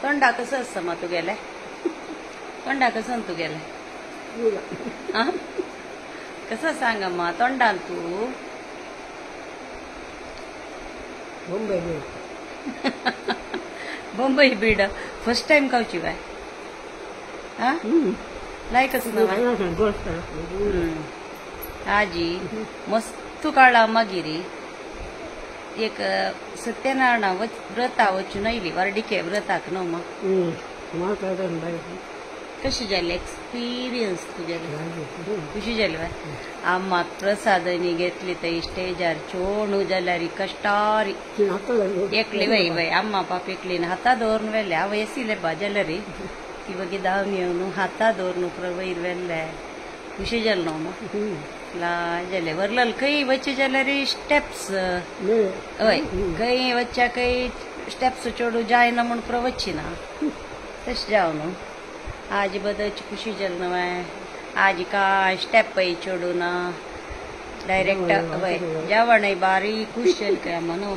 तोंडा कसं असतं मग तू गेलाय तोंडा कसं तू गेलाय हा कसं सांगा मग तोंडान तू बंबई बीड फर्स्ट टाइम खावची बाय हा लायकच ना आजी मस्त काळा मागिरी एक सत्यनारायण व्रता वचून आयली वारडिके व्रताक न्हू मग कशी जाली एक्सपिरियन्स तुगेलो कशी जाली बाय आम्माक प्रसादनी घेतली थंय स्टेजार चोणू जाल्यार कष्टारी एकली बाई अम्मा पाप एकली हाता दवरून व्हेले हांव येसिले बा जाल्यार इವಾಗ ದಾವಣಿಯವನು ಹಾತ ದೋರ್ನು ಪ್ರವೈರ್ ವೆಲ್ಲೆ ಖುಷಿ ಜಲ್ ನಾವು ला जले वरल कई बच्चे जलरी स्टेप्स ओय कई बच्चा कई स्टेप्स चोडू जाय ना म्हण प्रवच्ची ना तश जाव नु आज बदच खुशी जल नवा आज का स्टेप पै चोडू ना डायरेक्ट वय जेवण बारी खुश जल काय म्हणो